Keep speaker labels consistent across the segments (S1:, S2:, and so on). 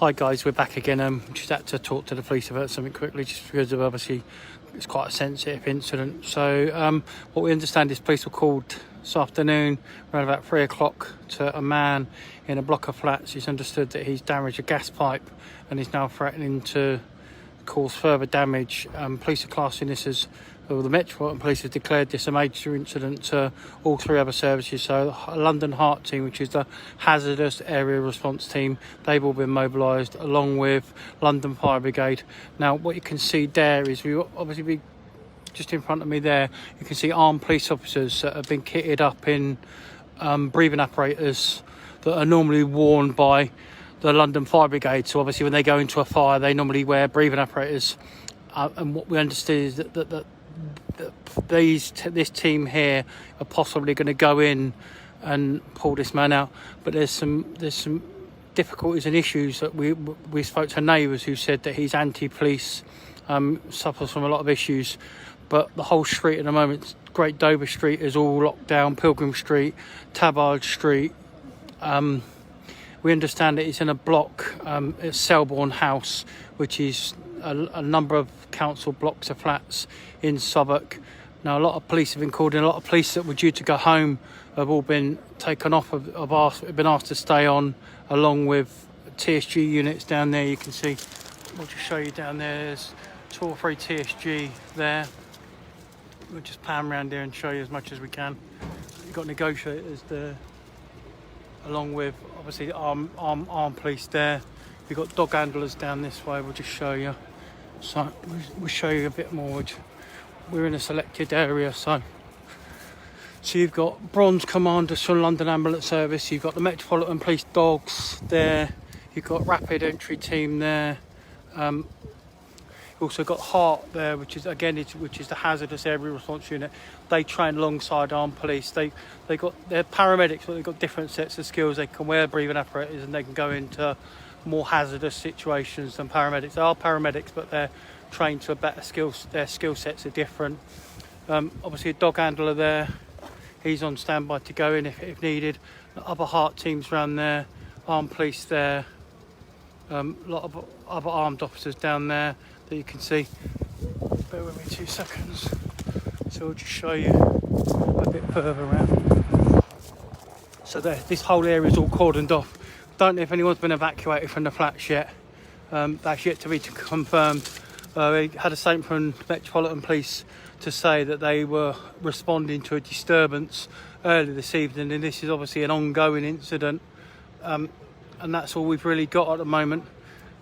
S1: Hi guys, we're back again. Just had to talk to the police about something quickly, just because of obviously it's quite a sensitive incident. So what we understand is police were called this afternoon around about 3 o'clock to a man in a block of flats. It's understood that he's damaged a gas pipe and is now threatening to cause further damage. Police are classing this as, well, the Metropolitan Police have declared this a major incident to all three other services. So London Heart Team, which is the hazardous area response team, they've all been mobilised, along with London Fire Brigade. Now what you can see there is, just in front of me there, you can see armed police officers that have been kitted up in breathing apparatus that are normally worn by the London Fire Brigade. So obviously when they go into a fire, they normally wear breathing apparatus. And what we understand is that this team here are possibly going to go in and pull this man out. But there's some difficulties and issues that we spoke to neighbours who said that he's anti-police, suffers from a lot of issues. But the whole street at the moment, Great Dover Street, is all locked down. Pilgrim Street, Tabard Street. We understand that it's in a block, it's Selborne House, which is a number of council blocks of flats in Southwark. Now, a lot of police have been called in. A lot of police that were due to go home have all been taken off, have been asked to stay on, along with TSG units down there. You can see, we'll just show you down there, there's 2 or 3 TSG there. We'll just pan around here and show you as much as we can. You've got negotiators there, along with obviously armed police there. We've got dog handlers down this way. We'll just show you. So we'll show you a bit more. We're in a selected area, so you've got bronze commanders from London Ambulance Service. You've got the Metropolitan Police dogs there. You've got rapid entry team there. You've also got Heart there, which is the hazardous area response unit. They train alongside armed police. They're paramedics, but they've got different sets of skills. They can wear breathing apparatus and they can go into more hazardous situations than paramedics. They are paramedics, but they're trained to a better skills. Their skill sets are different. Obviously a dog handler there. He's on standby to go in if needed. The other Heart teams around there. Armed police there. A lot of other armed officers down there that you can see. Bear with me 2 seconds. So we'll just show you a bit further around. So this whole area is all cordoned off. Don't know if anyone's been evacuated from the flats yet. That's yet to be confirmed. We had a statement from Metropolitan Police to say that they were responding to a disturbance earlier this evening, and this is obviously an ongoing incident. And that's all we've really got at the moment.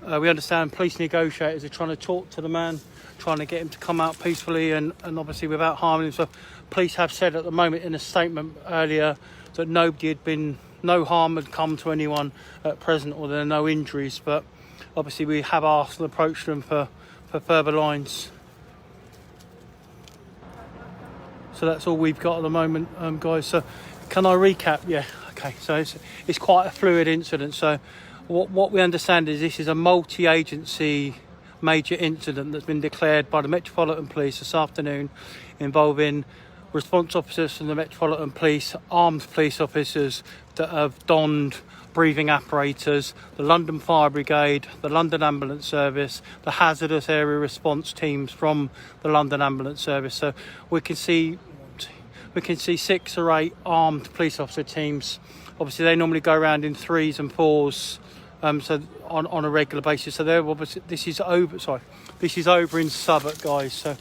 S1: We understand police negotiators are trying to talk to the man, trying to get him to come out peacefully and obviously without harming himself. Police have said at the moment in a statement earlier that no harm had come to anyone at present, or there are no injuries, but obviously we have asked and approached them for further lines. So that's all we've got at the moment, guys. So can I recap? Yeah, okay. So it's quite a fluid incident. So what we understand is this is a multi-agency major incident that's been declared by the Metropolitan Police this afternoon, involving response officers from the Metropolitan Police, armed police officers that have donned breathing apparatus, the London Fire Brigade, the London Ambulance Service, the hazardous area response teams from the London Ambulance Service. So we can see 6 or 8 armed police officer teams. Obviously they normally go around in 3s and 4s, so on a regular basis. So they're obviously, this is over in Southwark, guys. So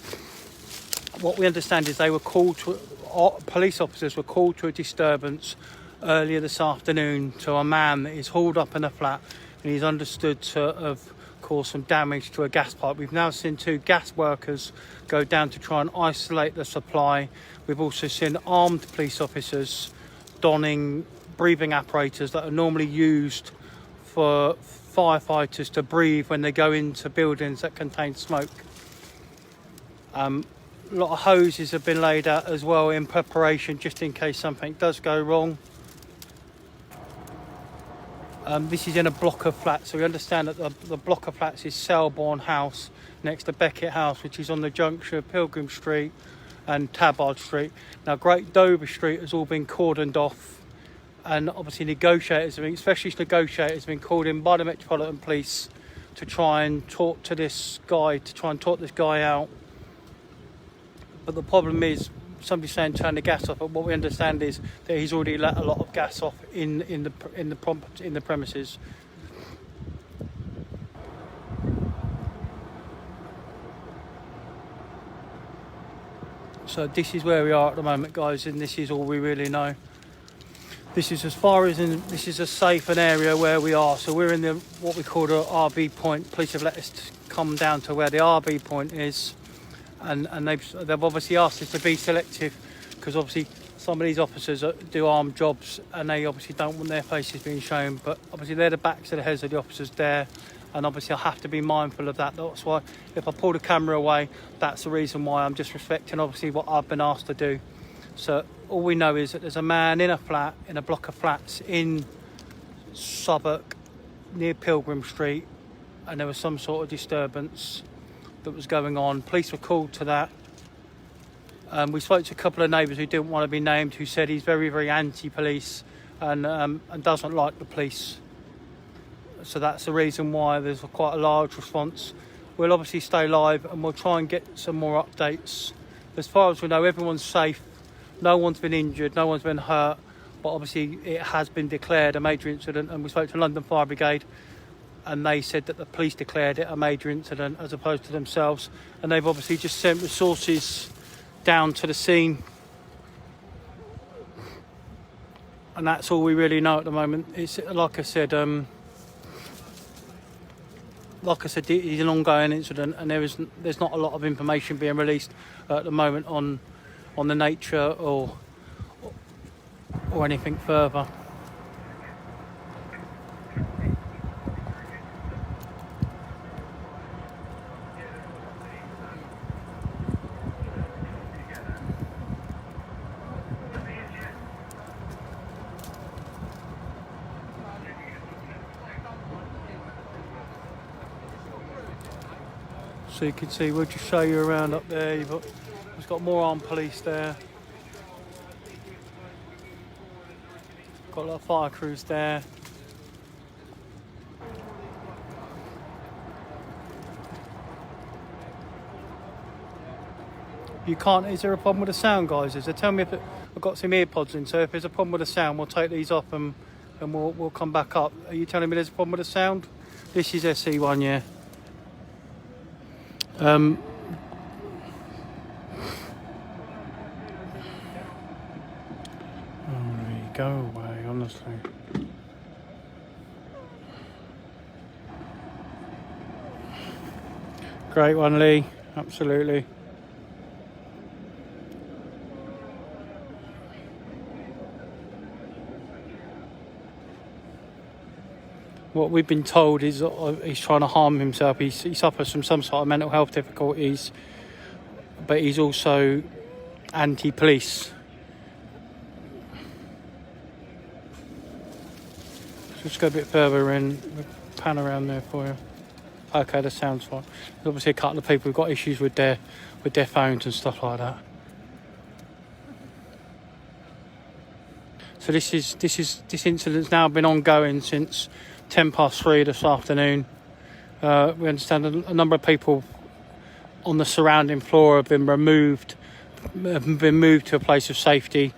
S1: what we understand is police officers were called to a disturbance earlier this afternoon to a man that is hauled up in a flat, and he's understood to have caused some damage to a gas pipe. We've now seen 2 gas workers go down to try and isolate the supply. We've also seen armed police officers donning breathing apparatus that are normally used for firefighters to breathe when they go into buildings that contain smoke. A lot of hoses have been laid out as well in preparation, just in case something does go wrong. This is in a block of flats, so we understand that the block of flats is Selborne House, next to Beckett House, which is on the junction of Pilgrim Street and Tabard Street. Now, Great Dover Street has all been cordoned off and obviously negotiators, specialist negotiators, have been called in by the Metropolitan Police to try and talk to this guy, out. But the problem is, somebody's saying turn the gas off, but what we understand is that he's already let a lot of gas off in the premises. So this is where we are at the moment, guys, and this is all we really know. This is this is as safe an area where we are. So we're in what we call the RB point. Police have let us come down to where the RB point is, and they've obviously asked us to be selective, because obviously some of these officers do armed jobs, and they obviously don't want their faces being shown. But obviously they're the backs of the heads of the officers there, and obviously I have to be mindful of that. That's why if I pull the camera away, that's the reason why. I'm just respecting obviously what I've been asked to do. So all we know is that there's a man in a block of flats in Southwark near Pilgrim Street, and there was some sort of disturbance that was going on. Police were called to that. We spoke to a couple of neighbours who didn't want to be named, who said he's very, very anti-police and doesn't like the police. So that's the reason why there's quite a large response. We'll obviously stay live and we'll try and get some more updates. As far as we know, everyone's safe. No one's been injured, no one's been hurt, but obviously it has been declared a major incident, and we spoke to London Fire Brigade and they said that the police declared it a major incident as opposed to themselves, and they've obviously just sent resources down to the scene, and that's all we really know at the moment. It's like I said, it's an ongoing incident, and there's not a lot of information being released at the moment on the nature or anything further. So you can see, we'll just show you around up there. We've got more armed police there. Got a lot of fire crews there. You can't, is there a problem with the sound, guys? Tell me if I've got some earpods in, so if there's a problem with the sound, we'll take these off and we'll come back up. Are you telling me there's a problem with the sound? This is SE1, yeah. Oh, go away, honestly. Great one, Lee. Absolutely. What we've been told is he's trying to harm himself. He suffers from some sort of mental health difficulties, but he's also anti-police. Just go a bit further in, pan around there for you. Okay, that sounds fine. There's obviously a couple of people who've got issues with their phones and stuff like that. So this incident's now been ongoing since 3:10 this afternoon. We understand a number of people on the surrounding floor have been moved to a place of safety.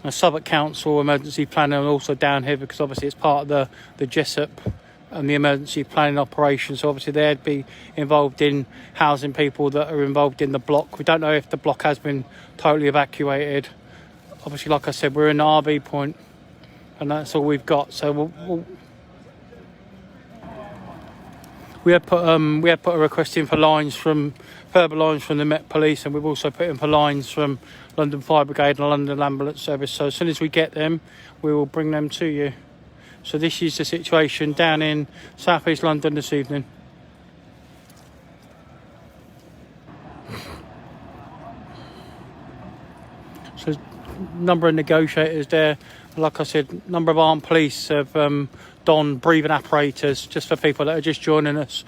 S1: Southwark Council emergency planning are also down here, because obviously it's part of the Jessup and the emergency planning operation. So obviously they'd be involved in housing people that are involved in the block. We don't know if the block has been totally evacuated. Obviously, like I said, we're in the RB point, and that's all we've got. So we have put a request in for further lines from the Met Police, and we've also put in for lines from London Fire Brigade and London Ambulance Service. So as soon as we get them, we will bring them to you. So this is the situation down in South East London this evening. So a number of negotiators there. Like I said, number of armed police have donned breathing apparatus, just for people that are just joining us.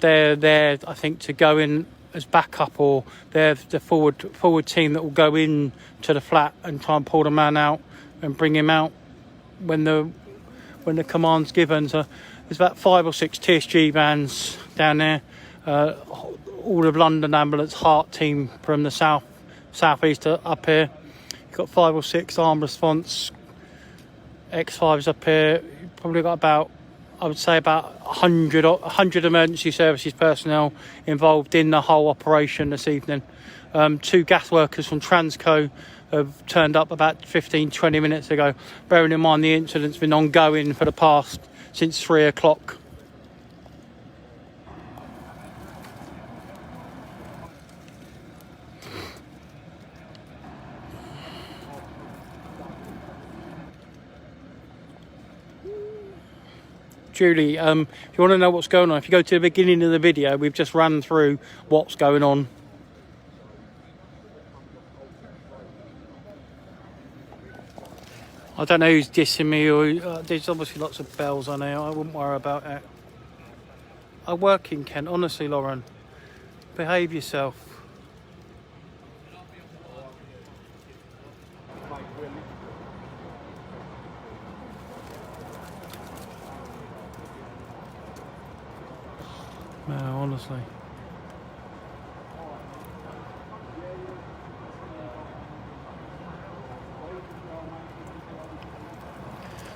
S1: They're there, I think, to go in as backup, or they're the forward team that will go in to the flat and try and pull the man out and bring him out. when the command's given. So there's about 5 or 6 TSG vans down there. All of London Ambulance Heart team from the southeast up here. You've got 5 or 6 armed response X5s up here. You've probably got about, I would say, about 100 emergency services personnel involved in the whole operation this evening. 2 gas workers from Transco have turned up about 15-20 minutes ago, bearing in mind the incident's been ongoing for the past since 3 o'clock. Julie, if you want to know what's going on, if you go to the beginning of the video, we've just run through what's going on. I don't know who's dissing me, or there's obviously lots of bells on here. I wouldn't worry about it. I work in Kent, honestly, Lauren. Behave yourself. No, honestly.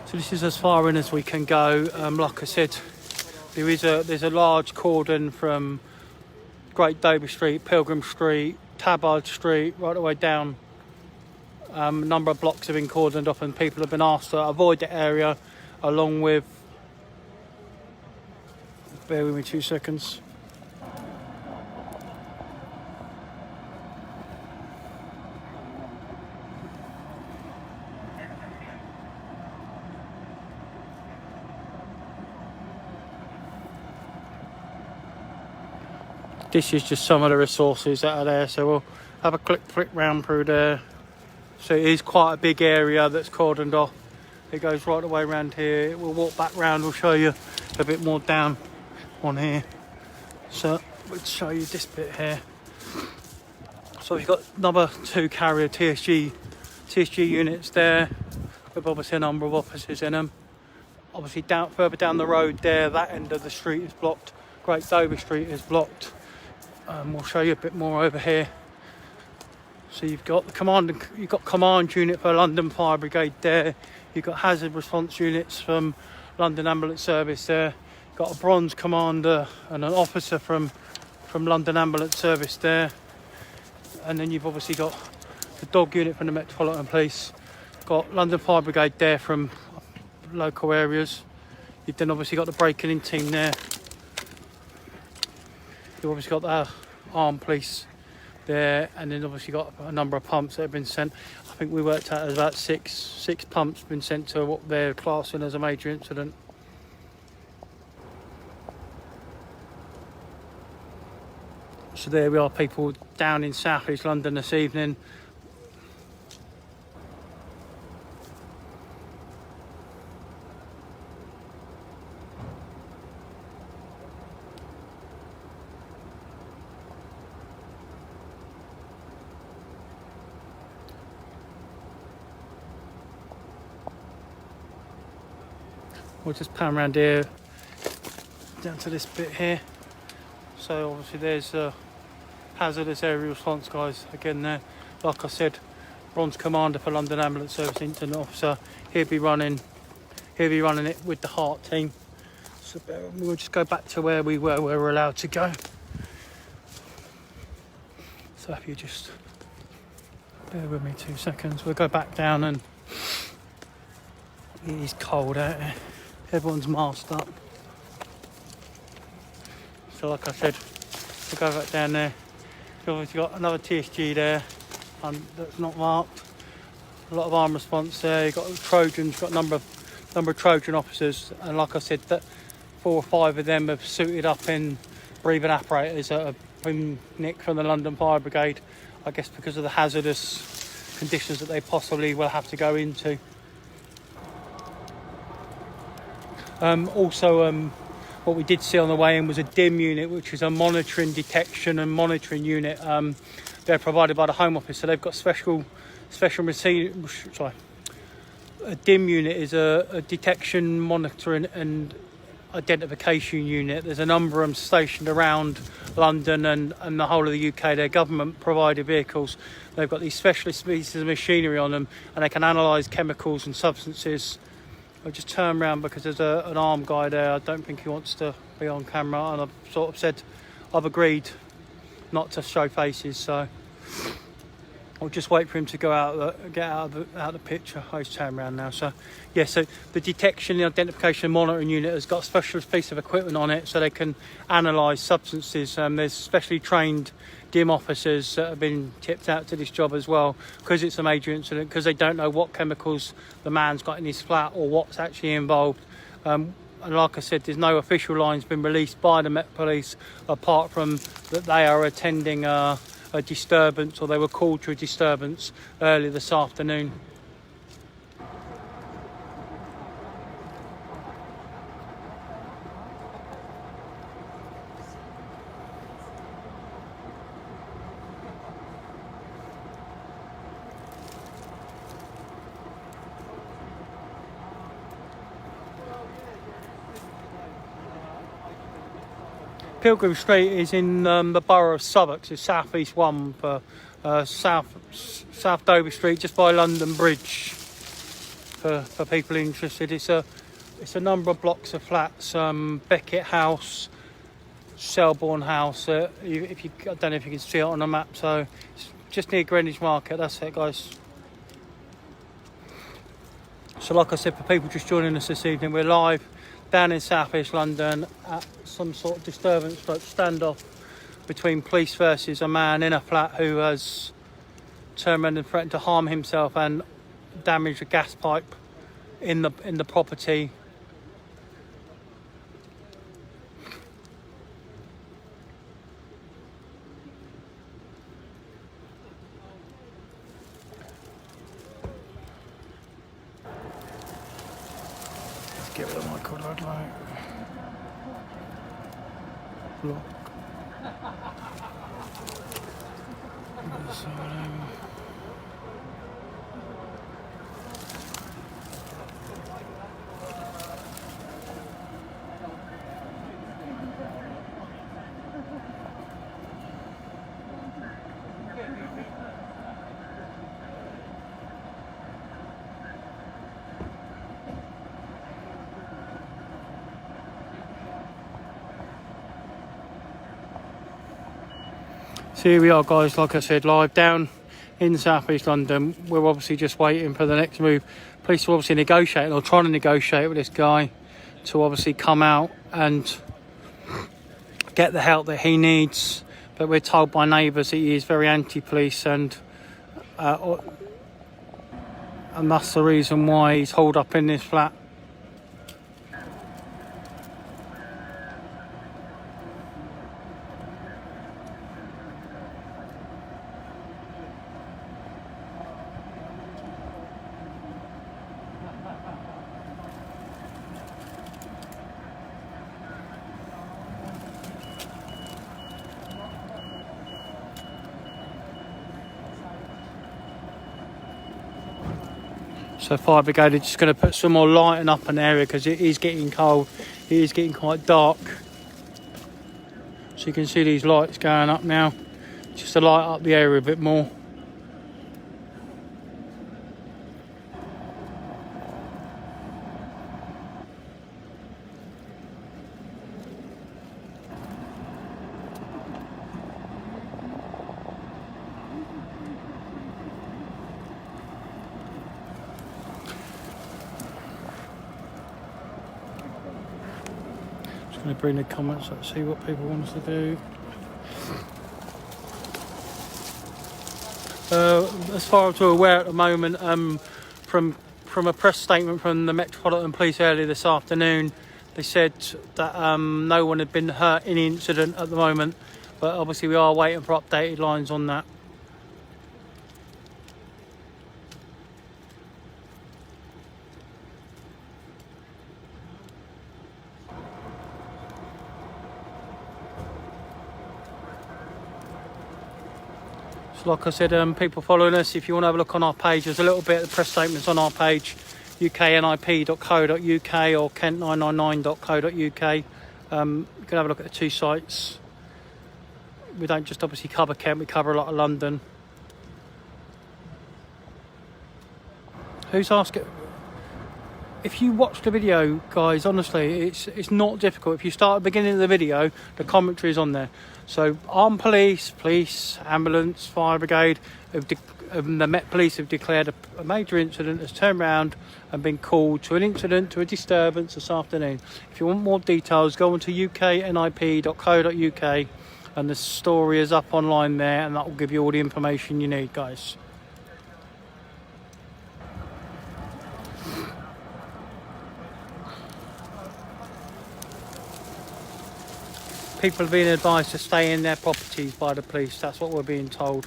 S1: So this is as far in as we can go. Like I said, there's a large cordon from Great Dover Street, Pilgrim Street, Tabard Street, right the way down. A number of blocks have been cordoned off, and people have been asked to avoid the area, along with. Bear with me 2 seconds. This is just some of the resources that are there, so we'll have a flick round through there. So it is quite a big area that's cordoned off. It goes right the way around here. We'll walk back round, we'll show you a bit more down on here. So we'll show you this bit here. So we've got number 2 carrier TSG units there, with obviously a number of officers in them. Obviously further down the road there, that end of the street is blocked. Great Dover Street is blocked. We'll show you a bit more over here. So you've got the command unit for London Fire Brigade there. You've got hazard response units from London Ambulance Service there. You've got a bronze commander and an officer from London Ambulance Service there. And then you've obviously got the dog unit from the Metropolitan Police. Got London Fire Brigade there from local areas. You've then obviously got the breaking in team there. You've obviously got the armed police there, and then obviously got a number of pumps that have been sent. I think we worked out as about six pumps been sent to what they're classing as a major incident. So there we are, people down in South East London this evening. We'll just pan around here down to this bit here. So obviously there's hazardous area response guys again there. Like I said, bronze commander for London Ambulance Service incident officer. He'll be running it with the Heart team. So we'll just go back to where we were allowed to go. So if you just bear with me 2 seconds, we'll go back down, and it is cold out here. Everyone's masked up. So like I said, we'll go back down there. You've obviously got another TSG there that's not marked. A lot of armed response there. You've got Trojans, got a number of Trojan officers, and like I said, that 4 or 5 of them have suited up in breathing apparatus that have been nicked from the London Fire Brigade, I guess because of the hazardous conditions that they possibly will have to go into. What we did see on the way in was a DIM unit, which is a detection and monitoring unit. They're provided by the Home Office, so they've got special A DIM unit is a detection, monitoring and identification unit. There's a number of them stationed around London and the whole of the UK. They're government provided vehicles. They've got these specialist pieces of machinery on them and they can analyse chemicals and substances. I'll just turn around because there's an armed guy there. I don't think he wants to be on camera, and I've sort of said I've agreed not to show faces, so I'll just wait for him to go out, get out of the picture. I'll just turn around now. So yeah, so the detection, the identification and monitoring unit has got a specialist piece of equipment on it so they can analyse substances. There's specially trained DIM officers that have been tipped out to this job as well, because it's a major incident, because they don't know what chemicals the man's got in his flat or what's actually involved. And like I said, there's no official lines been released by the Met Police apart from that they are attending a disturbance, or they were called to a disturbance early this afternoon. Pilgrim Street is in the borough of Southwark. It's South East 1 for South Dover Street, just by London Bridge. For people interested, it's a number of blocks of flats. Beckett House, Selborne House. I don't know if you can see it on the map. So it's just near Greenwich Market. That's it, guys. So like I said, for people just joining us this evening, we're live down in South East London at some sort of disturbance, like standoff between police versus a man in a flat who has turned around and threatened to harm himself and damage a gas pipe in the property. Give it a mic on, I'd like. Look. So here we are, guys, like I said, live down in South East London. We're obviously just waiting for the next move. Police are obviously negotiating, or trying to negotiate with this guy to obviously come out and get the help that he needs. But we're told by neighbours that he is very anti-police, and that's the reason why he's holed up in this flat. So fire brigade are just going to put some more lighting up an area because it is getting cold. It is getting quite dark. So you can see these lights going up now, just to light up the area a bit more. Going to bring the comments up, see what people want us to do. As far as we're aware at the moment, from a press statement from the Metropolitan Police earlier this afternoon, they said that no one had been hurt in the incident at the moment, but obviously we are waiting for updated lines on that. Like I said, people following us, if you want to have a look on our page, there's a little bit of the press statements on our page. uknip.co.uk or kent999.co.uk. You can have a look at the two sites. We don't just obviously cover Kent, we cover a lot of London. Who's asking? If you watch the video, guys, honestly, it's not difficult. If you start at the beginning of the video, the commentary is on there. So armed police, ambulance, fire brigade, the Met Police have declared a major incident has turned around and been called to an incident, to a disturbance this afternoon. If you want more details, go on to uknip.co.uk and the story is up online there, and that will give you all the information you need, guys. People are being advised to stay in their properties by the police. That's what we're being told.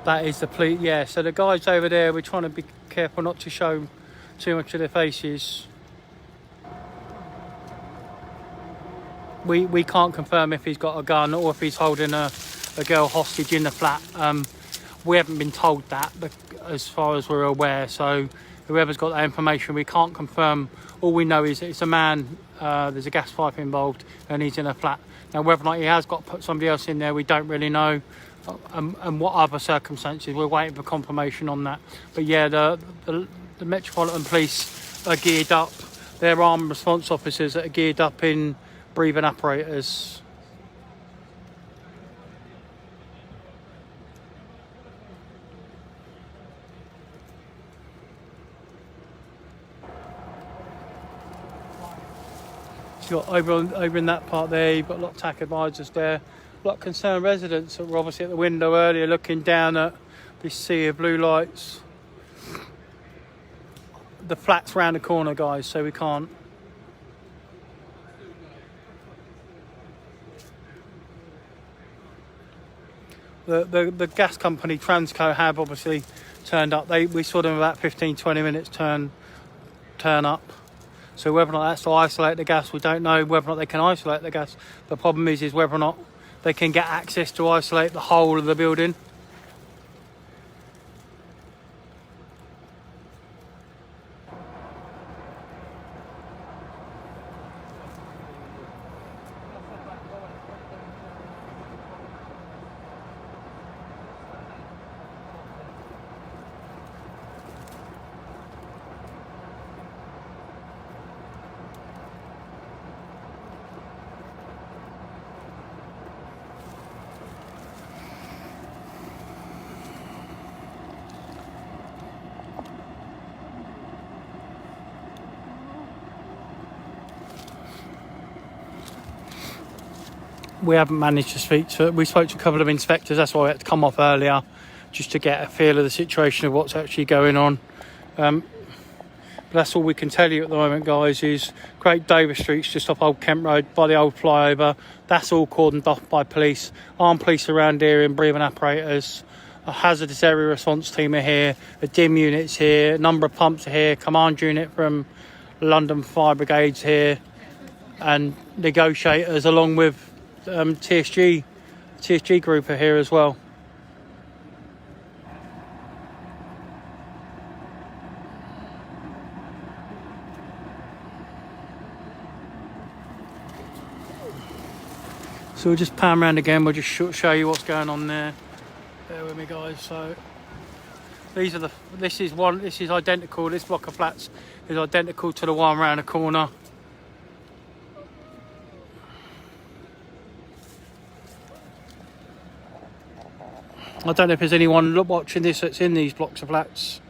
S1: That is the police, yeah. So the guys over there, we're trying to be careful not to show too much of their faces. We can't confirm if he's got a gun or if he's holding a girl hostage in the flat. We haven't been told that, but as far as we're aware. So whoever's got that information, we can't confirm. All we know is it's a man, there's a gas pipe involved, and he's in a flat. Now, whether or not he has got put somebody else in there, we don't really know. And what other circumstances, we're waiting for confirmation on that. But yeah, the Metropolitan Police are geared up. They're armed response officers that are geared up in breathing apparatus. You've got over in that part there, you've got a lot of TAC advisors there. A lot of concerned residents that were obviously at the window earlier looking down at this sea of blue lights. The flat's round the corner, guys, so we can't. The gas company Transco have obviously turned up. We saw them about 15-20 minutes turn up. So whether or not that's to isolate the gas, we don't know. Whether or not they can isolate the gas, the problem is whether or not they can get access to isolate the whole of the building. We haven't managed to speak to. We spoke to a couple of inspectors. That's why we had to come off earlier, just to get a feel of the situation of what's actually going on. But that's all we can tell you at the moment, guys. Is Great Dover Street's just off Old Kent Road by the old flyover. That's all cordoned off by police. Armed police around here in breathing apparatus. A hazardous area response team are here. A DIM unit's here. A number of pumps are here. Command unit from London Fire Brigade's here, and negotiators along with TSG group are here as well. So we'll just pan around again. We'll just show you what's going on there. Bear with me, guys. So this is identical. This block of flats is identical to the one around the corner. I don't know if there's anyone watching this that's in these blocks of flats.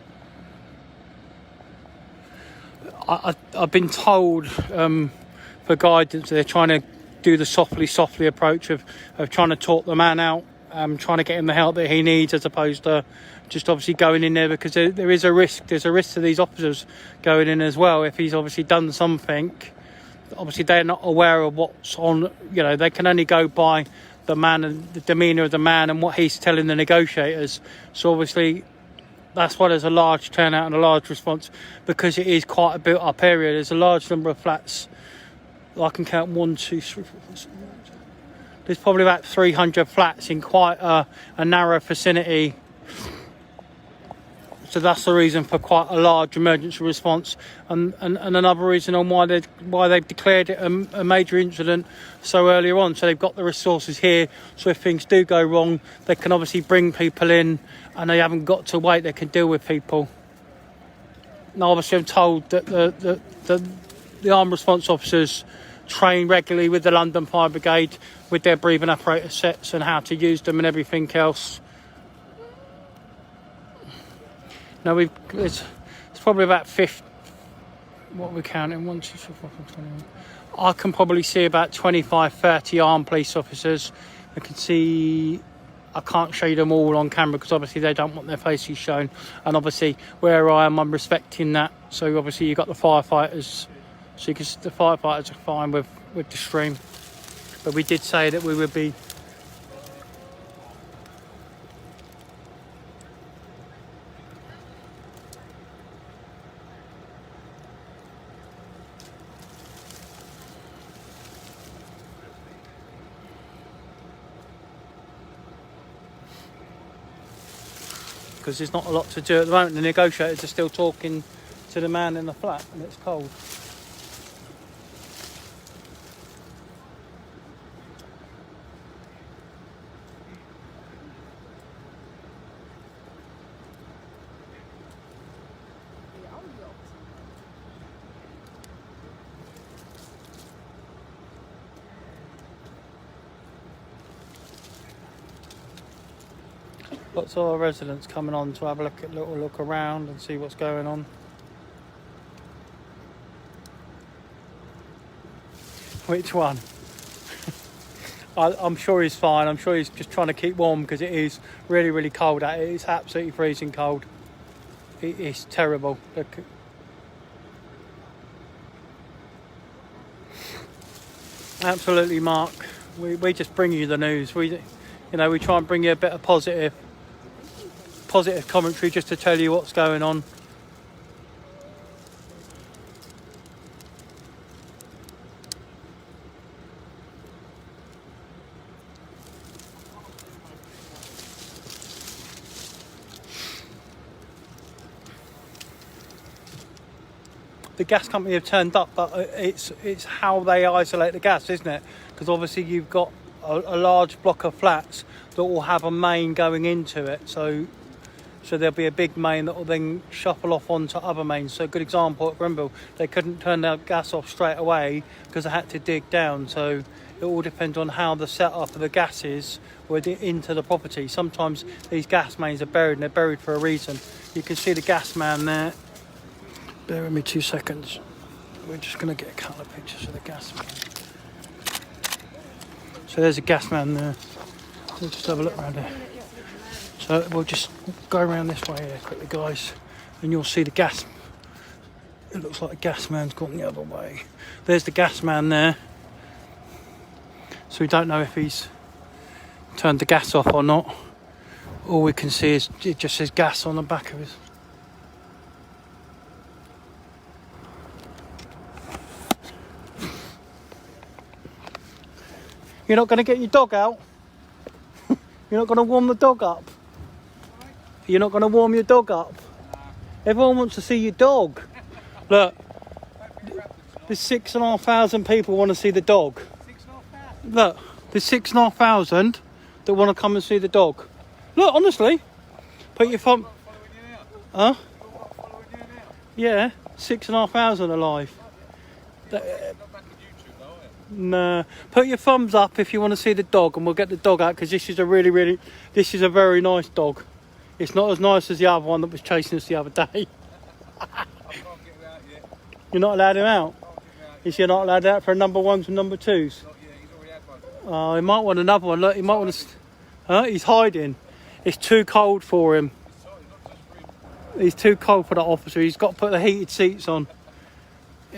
S1: I've been told for guidance they're trying to do the softly approach of trying to talk the man out, trying to get him the help that he needs, as opposed to just obviously going in there, because there is a risk. There's a risk to these officers going in as well. If he's obviously done something, obviously they're not aware of what's on. You know, they can only go by the man and the demeanour of the man and what he's telling the negotiators. So obviously that's why there's a large turnout and a large response, because it is quite a built up area. There's a large number of flats I can count 1, 2, 3, 4, 5, 6, 7, 8. There's probably about 300 flats in quite a narrow vicinity. So that's the reason for quite a large emergency response, and another reason on why they've declared it a major incident so earlier on. So they've got the resources here, so if things do go wrong, they can obviously bring people in, and they haven't got to wait. They can deal with people. Now, obviously, I'm told that the armed response officers train regularly with the London Fire Brigade with their breathing apparatus sets and how to use them and everything else. Now it's probably about 50. What are we counting? 1, 2, 3, 4, 5, 21. I can probably see about 25, 30 armed police officers. I can see. I can't show you them all on camera because obviously they don't want their faces shown. And obviously where I am, I'm respecting that. So obviously you've got the firefighters. So the firefighters are fine with the stream. But we did say that we would be. Because there's not a lot to do at the moment. The negotiators are still talking to the man in the flat and it's cold. Lots of our residents coming on to have a little look around and see what's going on. Which one? I'm sure he's fine. I'm sure he's just trying to keep warm because it is really, really cold out. It is absolutely freezing cold. It is terrible. Look. Absolutely, Mark. We just bring you the news. We try and bring you a bit of positive commentary just to tell you what's going on. The gas company have turned up, but it's how they isolate the gas, isn't it? Because obviously you've got a large block of flats that will have a main going into it, so there'll be a big main that will then shuffle off onto other mains. So a good example at Grenville, they couldn't turn their gas off straight away because they had to dig down. So it all depends on how the setup of the gas is into the property. Sometimes these gas mains are buried, and they're buried for a reason. You can see the gas man there. Bear with me 2 seconds. We're just going to get a couple of pictures of the gas man. So there's a gas man there. We'll just have a look around here. So we'll just go around this way here quickly, guys, and you'll see the gas. It looks like the gas man's gone the other way. There's the gas man there. So we don't know if he's turned the gas off or not. All we can see is it just says gas on the back of his. You're not going to get your dog out? You're not going to warm the dog up? You're not going to warm your dog up? Everyone wants to see your dog. Look, there's 6,500 people want to see the dog. 6,500? Look, there's 6,500 that want to come and see the dog. Look, honestly, put your thumb. Huh? Yeah, 6,500 alive. No, put your thumbs up if you want to see the dog, and we'll get the dog out, because this is a very nice dog. It's not as nice as the other one that was chasing us the other day.
S2: I can't get him out yet.
S1: You're not allowed him out? Is you're not allowed out for number ones and number twos?
S2: Not yet, he's already had one.
S1: He might want another one. Look, he might want to. Huh? He's hiding. It's too cold for him. He's too cold for that officer. He's got to put the heated seats on.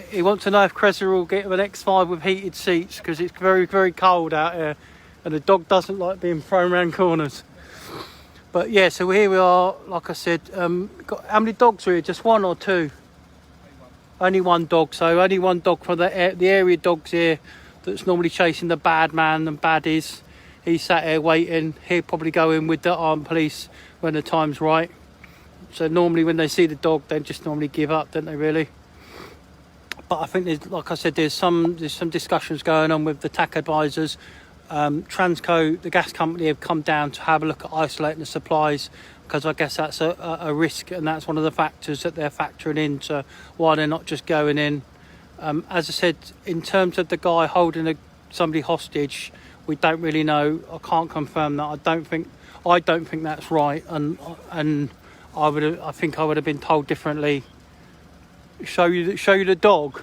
S1: He wants to know if Cressida will get him an X5 with heated seats, because it's very, very cold out here, and the dog doesn't like being thrown around corners. But yeah, so here we are. Like I said, how many dogs are here? Just one or two? only one dog. So only one dog from the area dogs here that's normally chasing the bad man and baddies. He's sat here waiting. He'll probably go in with the armed police when the time's right. So normally when they see the dog, they just normally give up, don't they, really? But I think there's, like I said, there's some discussions going on with the TAC advisors. Transco, the gas company, have come down to have a look at isolating the supplies, because I guess that's a risk, and that's one of the factors that they're factoring into why they're not just going in. As I said, in terms of the guy holding somebody hostage, we don't really know. I can't confirm that. I don't think that's right, and I think I would have been told differently. Show you the dog.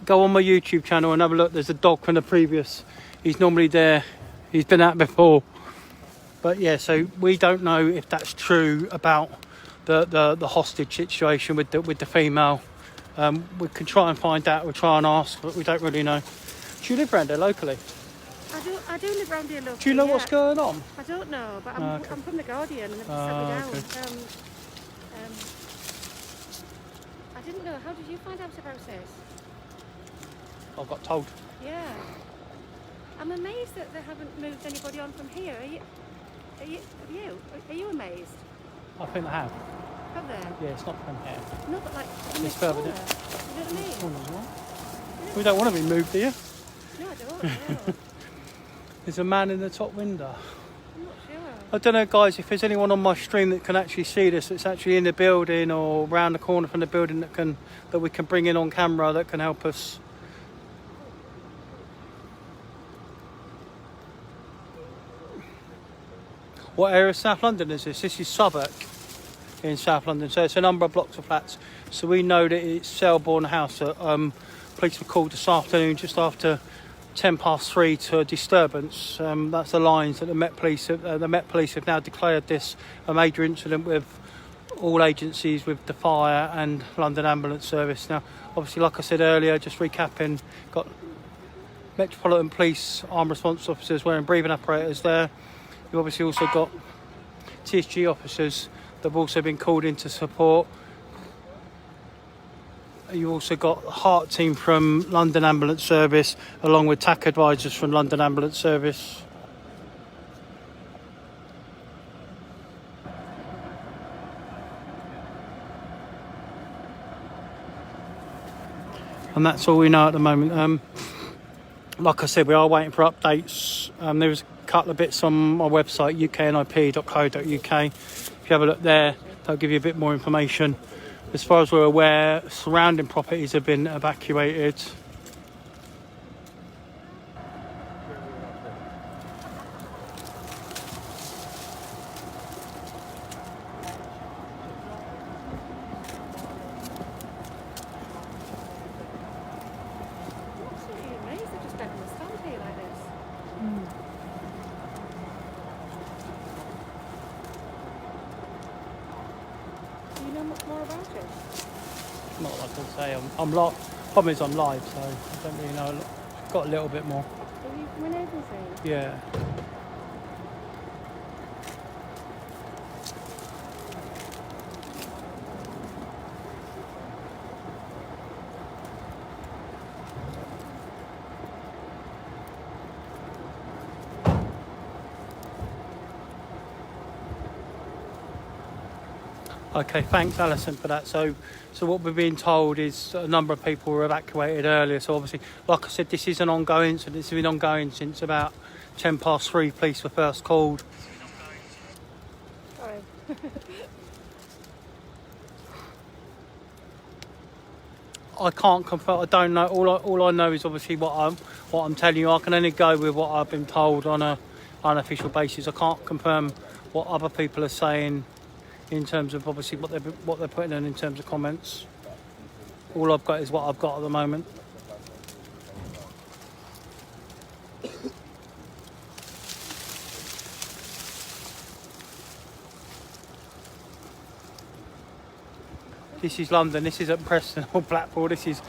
S1: Go on my YouTube channel and have a look. There's a dog from the previous. He's normally there. He's been out before. But yeah, so we don't know if that's true about the hostage situation with the female. We can try and find out. We'll try and ask, but we don't really know. Do you live around there locally?
S3: I do live around here locally.
S1: Do you know what's going on?
S3: I don't know, but I'm from the Guardian and they've just set me down.
S1: Okay.
S3: I didn't know. How did you find out about this?
S1: I got told.
S3: Yeah. I'm amazed that they haven't moved anybody on from here. Are you amazed?
S1: I think they have.
S3: Have they?
S1: Yeah, it's not from here.
S3: No, but like in
S1: It's
S3: this
S1: further
S3: corner.
S1: down.
S3: You know what I mean?
S1: We don't want to be moved, do you?
S3: No, I don't. No.
S1: There's a man in the top window.
S3: I'm not sure.
S1: I don't know, guys, if there's anyone on my stream that can actually see this, that's actually in the building or round the corner from the building that we can bring in on camera that can help us. What area of South London is this? This is Southwark in South London, so it's a number of blocks of flats. So we know that it's Selborne House. Police were called this afternoon just after 3:10 to a disturbance. That's the lines that the Met Police have now declared this a major incident with all agencies, with the fire and London Ambulance Service. Now, obviously, like I said earlier, just recapping, got Metropolitan Police armed response officers wearing breathing apparatus there. You've obviously also got TSG officers that have also been called in to support. You've also got the Heart team from London Ambulance Service, along with TAC advisors from London Ambulance Service. And that's all we know at the moment. Like I said, we are waiting for updates. There's a couple of bits on my website, uknip.co.uk. If you have a look there, they'll give you a bit more information. As far as we're aware, surrounding properties have been evacuated.
S3: Absolutely amazed they're just letting us stand here like this. Do you know much more about it?
S1: Not like I can say. I'm problem is I'm live, so I don't really know. Got a little bit more.
S3: Are you from an agency?
S1: Yeah. Okay, thanks Alison for that. So what we're being told is a number of people were evacuated earlier. So obviously, like I said, this is an ongoing incident. It's been ongoing since about 3:10. Police were first called.
S3: Sorry.
S1: I can't confirm. I don't know. All I know is obviously what I'm telling you. I can only go with what I've been told on a unofficial basis. I can't confirm what other people are saying in terms of obviously what they're putting in terms of comments. All I've got is what I've got at the moment. This is London. This isn't Preston or Blackpool. It's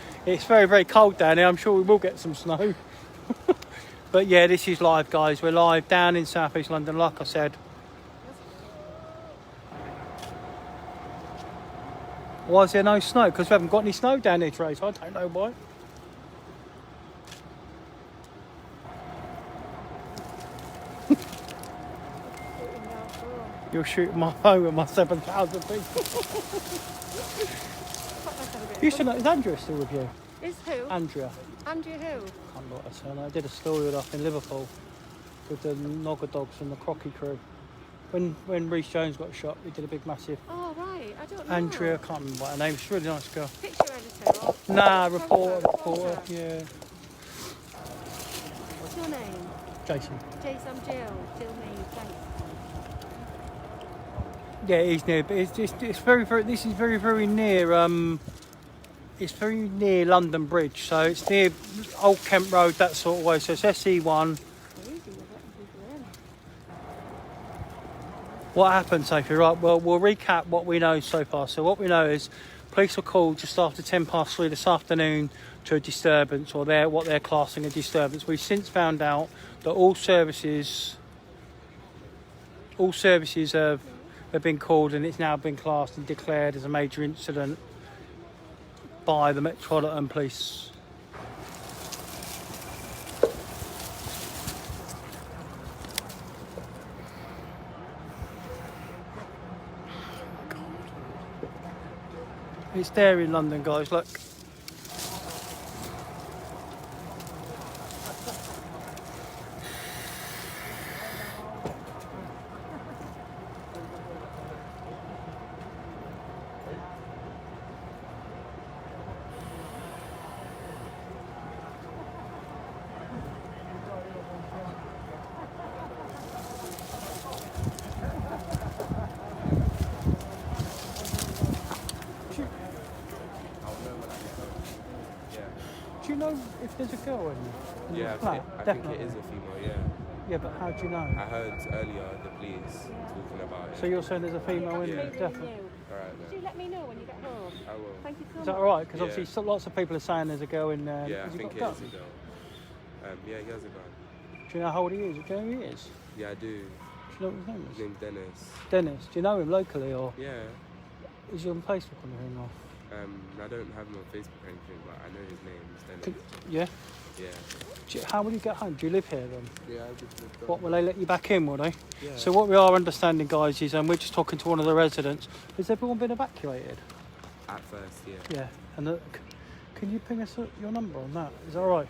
S1: very, very cold down here. I'm sure we will get some snow. But yeah, this is live, guys. We're live down in South East London, like I said. Why is there no snow? Because we haven't got any snow down here today, so I don't know why. You're shooting my phone with my 7,000 people. You should know, is Andrea still with you?
S3: Is who?
S1: Andrea.
S3: Andrea who?
S1: Can't remember what I said. I did a story with up in Liverpool with the Nogger Dogs and the Crocky crew. When Reece Jones got shot, we did a big massive.
S3: Oh, right. I don't know.
S1: Andrea, I can't remember what her name is. She's a really nice girl.
S3: Picture editor or?
S1: Nah, reporter, yeah.
S3: What's your name?
S1: Jason.
S3: Jason, I'm Jill. Jill me. Thanks.
S1: Yeah, he's near, but it's very, this is very, very near, it's very near London Bridge, so it's near Old Kent Road, that sort of way, so it's SE1. What happened, Sophie? Right, well, we'll recap what we know so far. So what we know is police were called just after 3:10 this afternoon to a disturbance, or what they're classing a disturbance. We've since found out that all services have been called, and it's now been classed and declared as a major incident by the Metropolitan Police. It's there in London, guys, look. Do you know if there's a girl in
S4: Yeah,
S1: the flat?
S4: I think
S1: Definitely.
S4: it is a female, yeah.
S1: Yeah, but how do you know?
S4: I heard earlier the police talking about it.
S1: So you're saying there's a female in
S4: Yeah.
S1: there? Definitely.
S4: Alright,
S3: Could you let me know when you get home?
S4: I will.
S3: Thank you so
S1: Is
S3: much.
S1: that alright? Because
S4: Yeah.
S1: obviously lots of people are saying there's a girl in there.
S4: Yeah, I
S1: Has he
S4: think it
S1: got a
S4: is
S1: gun?
S4: a girl. Yeah, he has a gun.
S1: Do you know how old he is? Do you know who he is?
S4: Yeah, I do.
S1: Do you know what his name
S4: His
S1: is?
S4: name's Dennis.
S1: Dennis. Do you know him locally, or
S4: Yeah.
S1: is he on Facebook or anything? Or?
S4: I don't have him on Facebook or anything, but I know his name is Dennis.
S1: Yeah.
S4: Yeah.
S1: How will you get home? Do you live here then?
S4: Yeah, I just lived
S1: What, will they let you back in, will they?
S4: Yeah.
S1: So what we are understanding, guys, is we're just talking to one of the residents. Has everyone been evacuated?
S4: At first, yeah.
S1: Yeah. And can you ping us your number on that? Is that all right?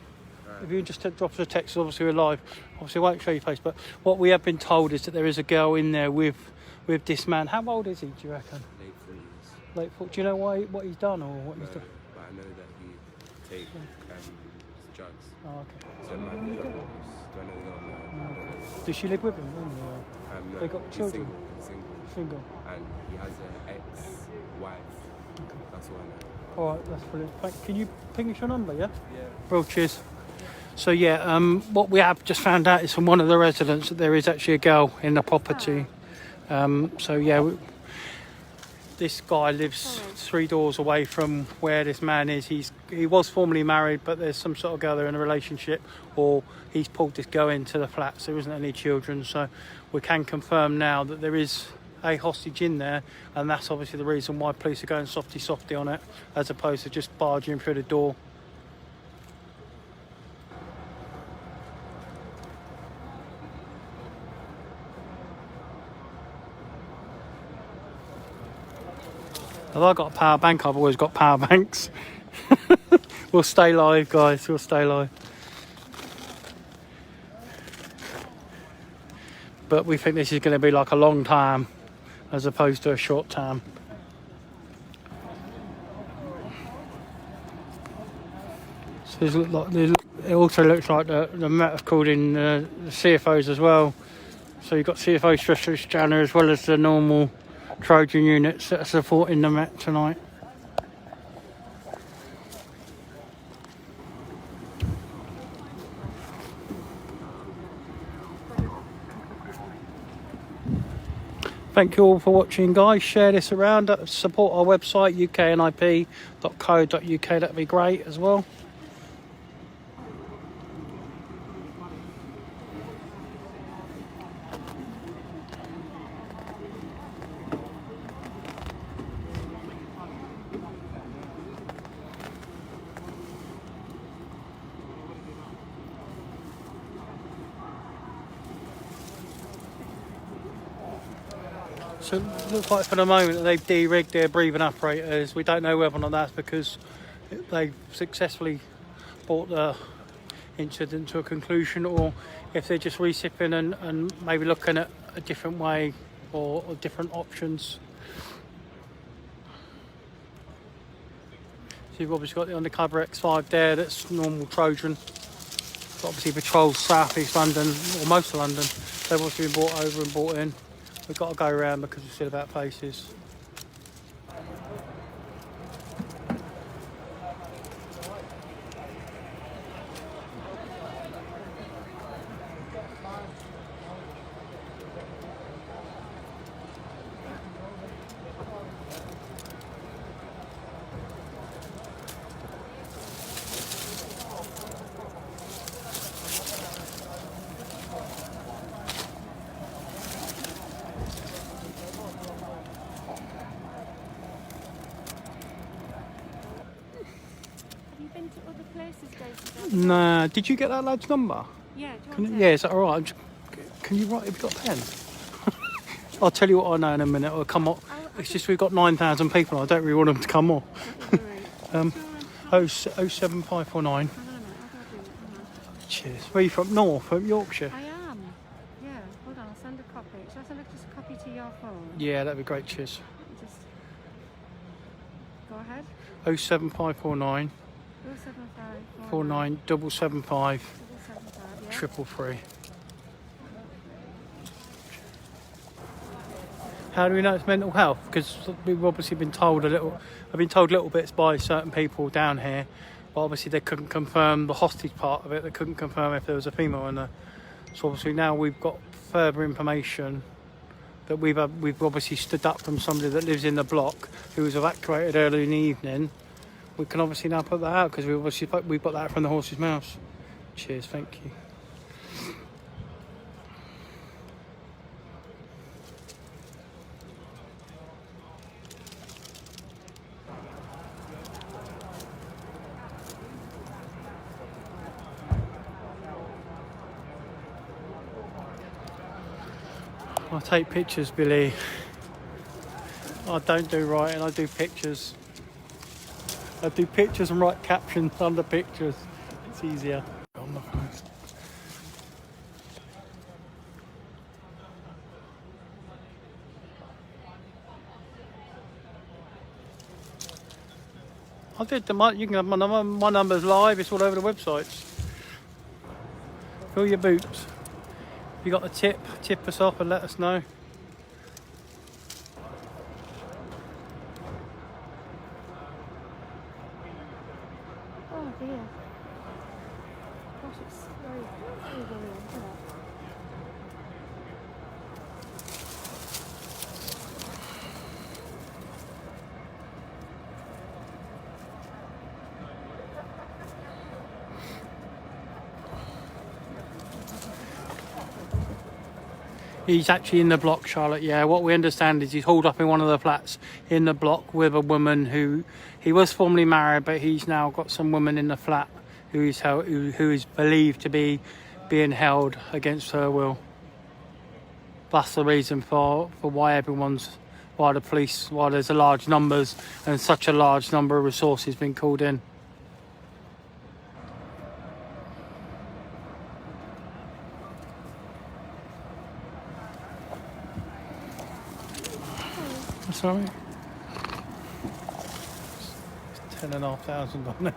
S1: If you just drop us a text, obviously we're live. Obviously, I won't show your face, but what we have been told is that there is a girl in there with this man. How old is he, do you reckon?
S4: Late 40s.
S1: Late 40s. Do you know what he's done or what he's
S4: No,
S1: done?
S4: but I know that he take drugs.
S1: Oh, okay.
S4: So it might be a girl. Do I know the girl? No. I don't know.
S1: Does she live with him?
S4: No,
S1: They got
S4: he's
S1: children?
S4: Single.
S1: Single.
S4: And he has an ex-wife. That's what I know.
S1: All right, that's brilliant. Can you ping us your number, yeah?
S4: Yeah.
S1: Bro, cheers. So yeah, what we have just found out is from one of the residents that there is actually a girl in the property. So yeah, this guy lives 3 doors away from where this man is. He was formerly married, but there's some sort of girl they're in a relationship, or he's pulled this girl into the flat, so there isn't any children. So we can confirm now that there is a hostage in there, and that's obviously the reason why police are going softy on it, as opposed to just barging through the door. Have I got a power bank? I've always got power banks. We'll stay live, guys. We'll stay live. But we think this is going to be like a long time as opposed to a short time. So it also looks like the Met have called in the CFOs as well. So you've got CFO Specialist Scanner as well as the normal Trojan units that are supporting the Met tonight. Thank you all for watching, guys. Share this around. Support our website, uknip.co.uk. That'd be great as well. So it looks like for the moment they've de-rigged their breathing apparatus. We don't know whether or not that's because they've successfully brought the incident to a conclusion, or if they're just resipping and maybe looking at a different way or different options. So you've obviously got the undercover X5 there, that's normal Trojan. Obviously patrols South East London, or most of London. They've obviously been brought over and brought in. We've got to go around because we're still about faces.
S3: Have you been to other places, Daisy?
S1: Nah, did you get that lad's number?
S3: Yeah, do you
S1: Can
S3: want
S1: you,
S3: to?
S1: yeah, is that alright? Can you write, have you got a pen? I'll tell you what I know in a minute, it'll come up. It's just we've got 9,000 people, I don't really want them to come up. 07549.
S3: Hang on a minute, how do I do it? Hang on.
S1: Cheers. Where are you from? North, from Yorkshire?
S3: I am. Yeah, hold on, I'll send a copy. Shall I send just a copy to your phone?
S1: Yeah, that'd be great, cheers.
S3: Just go ahead.
S1: 07549
S3: 075
S1: 49 775
S3: 775, yeah.
S1: 333. How do we know it's mental health? Because we've obviously been told I've been told little bits by certain people down here, but obviously they couldn't confirm the hostage part of it. They couldn't confirm if there was a female in there. So obviously now we've got further information that we've obviously stood up from somebody that lives in the block who was evacuated early in the evening. We can obviously now put that out because we've got that from the horse's mouth. Cheers, thank you. I take pictures, Billy. I don't do writing, I do pictures. I do pictures and write captions under pictures. It's easier. On the phone. I did you can have my number. My number's live, it's all over the websites. Fill your boots. If you got a tip us off and let us know.
S3: Oh dear. Gosh, it's very, very worrying, isn't it?
S1: He's actually in the block, Charlotte. Yeah, what we understand is he's hauled up in one of the flats in the block with a woman who he was formerly married, but he's now got some woman in the flat who is believed to be being held against her will. That's the reason for why the police, why there's a large numbers and such a large number of resources being called in. Sorry. It's 10,500 on there.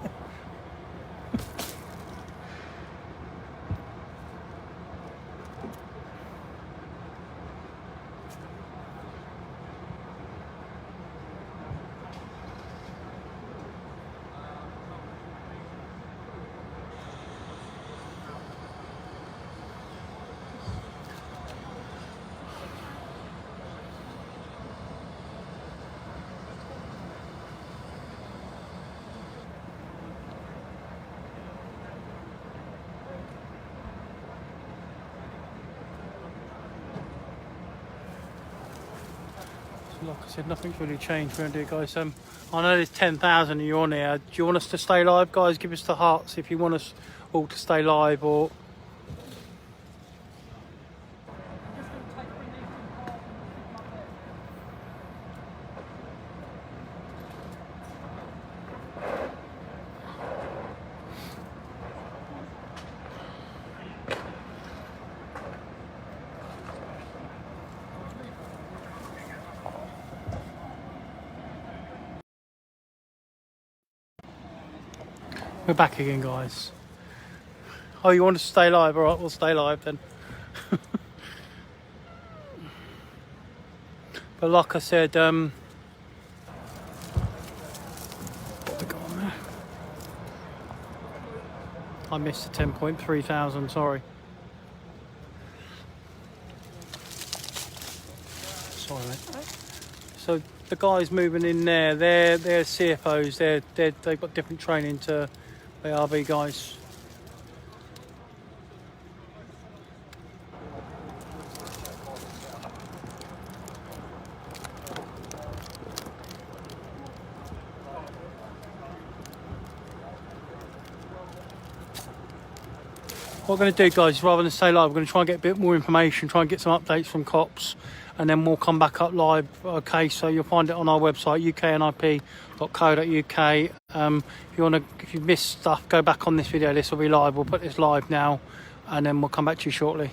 S1: Like I said, nothing's really changed around here, guys. I know there's 10,000 of you on here. Do you want us to stay live, guys? Give us the hearts if you want us all to stay live, or... We're back again, guys. Oh, you want to stay live? All right, we'll stay live then. But like I said, what we got on there? I missed the 10.3 thousand, sorry. Sorry, mate. So the guys moving in there, they're CFOs, they've got different training to ARB guys. What we're going to do, guys, rather than stay live, we're going to try and get a bit more information, try and get some updates from cops, and then we'll come back up live. Okay, so you'll find it on our website, uknip.co.uk. If you've missed stuff, go back on this video. This will be live. We'll put this live now, and then we'll come back to you shortly.